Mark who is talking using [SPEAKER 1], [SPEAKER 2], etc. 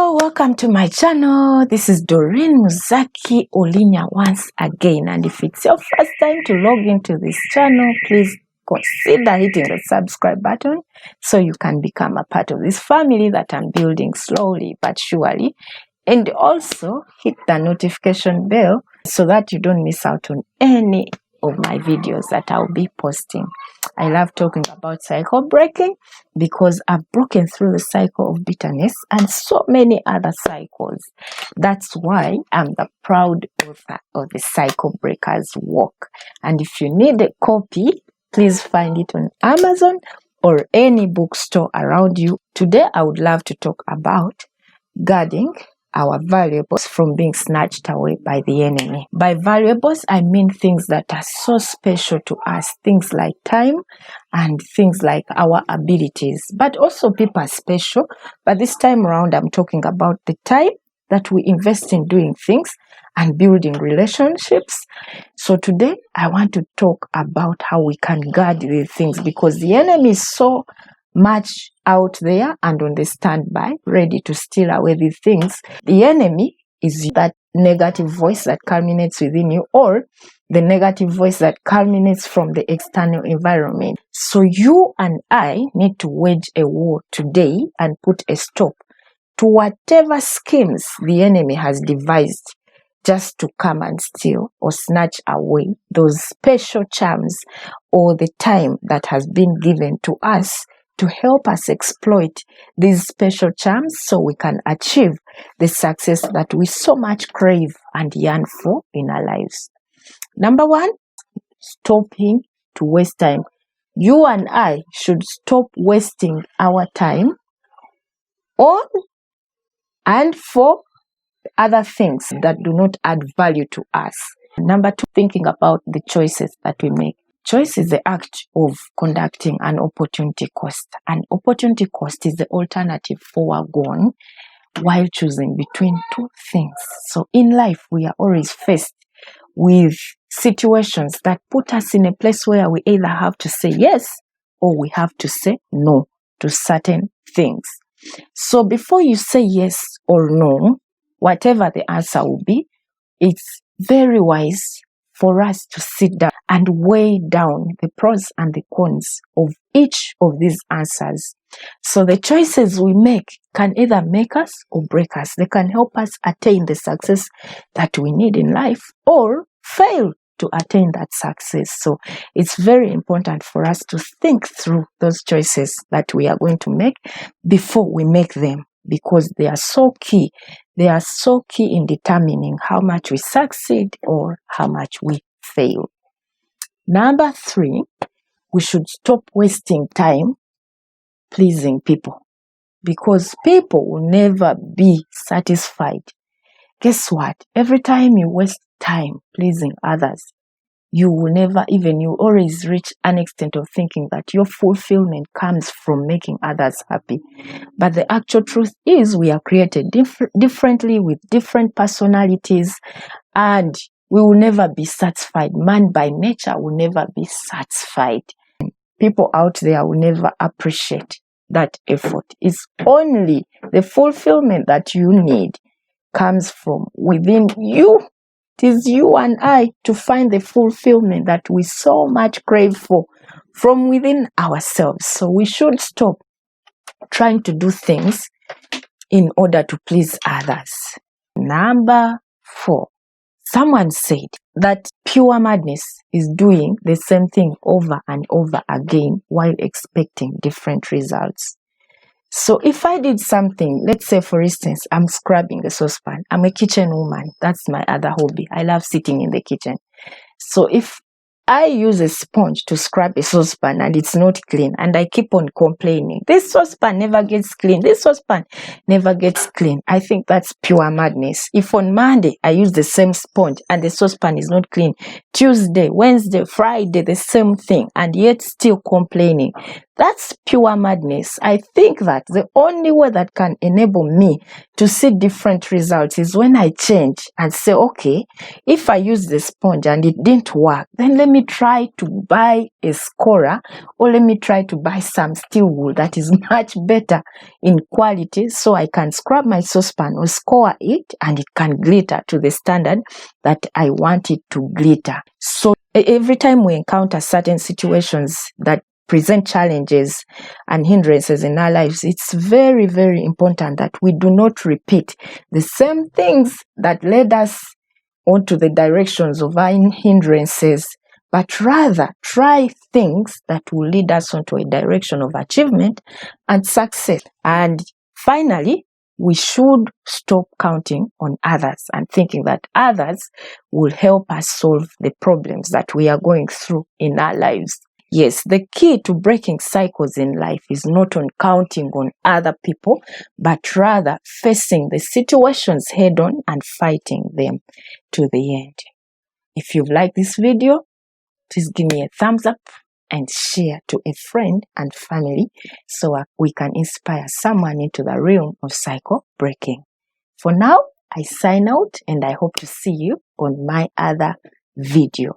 [SPEAKER 1] Hello, welcome to my channel. This is Doreen Muzaki Olinya once again, and if it's your first time to log into this channel, please consider hitting the subscribe button so you can become a part of this family that I'm building slowly but surely, and also hit the notification bell so that you don't miss out on any of my videos that I'll be posting. I love talking about cycle breaking because I've broken through the cycle of bitterness and so many other cycles. That's why I'm the proud author of the Cycle Breakers Walk. And if you need a copy, please find it on Amazon or any bookstore around you. Today, I would love to talk about guarding our valuables from being snatched away by the enemy. By valuables, I mean things that are so special to us, things like time and things like our abilities. But also people are special, but this time around I'm talking about the time that we invest in doing things and building relationships. So today I want to talk about how we can guard these things, because the enemy is so much out there and on the standby, ready to steal away these things. The enemy is that negative voice that culminates within you, or the negative voice that culminates from the external environment. So you and I need to wage a war today and put a stop to whatever schemes the enemy has devised just to come and steal or snatch away those special charms or the time that has been given to us to help us exploit these special charms so we can achieve the success that we so much crave and yearn for in our lives. Number one, stopping to waste time. You and I should stop wasting our time on and for other things that do not add value to us. Number two, thinking about the choices that we make. Choice is the act of conducting an opportunity cost. An opportunity cost is the alternative foregone while choosing between two things. So in life, we are always faced with situations that put us in a place where we either have to say yes or we have to say no to certain things. So before you say yes or no, whatever the answer will be, it's very wise for us to sit down and weigh down the pros and the cons of each of these answers. So the choices we make can either make us or break us. They can help us attain the success that we need in life or fail to attain that success. So it's very important for us to think through those choices that we are going to make before we make them, because they are so key. They are so key in determining how much we succeed or how much we fail. Number three, we should stop wasting time pleasing people, because people will never be satisfied. Guess what? Every time you waste time pleasing others, you always reach an extent of thinking that your fulfillment comes from making others happy. But the actual truth is we are created differently with different personalities, and we will never be satisfied. Man by nature will never be satisfied. People out there will never appreciate that effort. It's only the fulfillment that you need comes from within you. It is you and I to find the fulfillment that we so much crave for from within ourselves. So we should stop trying to do things in order to please others. Number four, someone said that pure madness is doing the same thing over and over again while expecting different results. So if I did something, let's say for instance, I'm scrubbing a saucepan. I'm a kitchen woman. That's my other hobby. I love sitting in the kitchen. So if I use a sponge to scrub a saucepan and it's not clean, and I keep on complaining, this saucepan never gets clean, this saucepan never gets clean, I think that's pure madness. If on Monday I use the same sponge and the saucepan is not clean, Tuesday, Wednesday, Friday, the same thing, and yet still complaining, That's pure madness. I think that the only way that can enable me to see different results is when I change and say, okay, if I use the sponge and it didn't work, then let me try to buy a scorer, or let me try to buy some steel wool that is much better in quality, so I can scrub my saucepan or score it and it can glitter to the standard that I want it to glitter. So every time we encounter certain situations that present challenges and hindrances in our lives, it's very, very important that we do not repeat the same things that led us onto the directions of our hindrances, but rather try things that will lead us onto a direction of achievement and success. And finally, we should stop counting on others and thinking that others will help us solve the problems that we are going through in our lives. Yes, the key to breaking cycles in life is not on counting on other people, but rather facing the situations head on and fighting them to the end. If you've liked this video, please give me a thumbs up and share to a friend and family so we can inspire someone into the realm of cycle breaking. For now, I sign out and I hope to see you on my other video.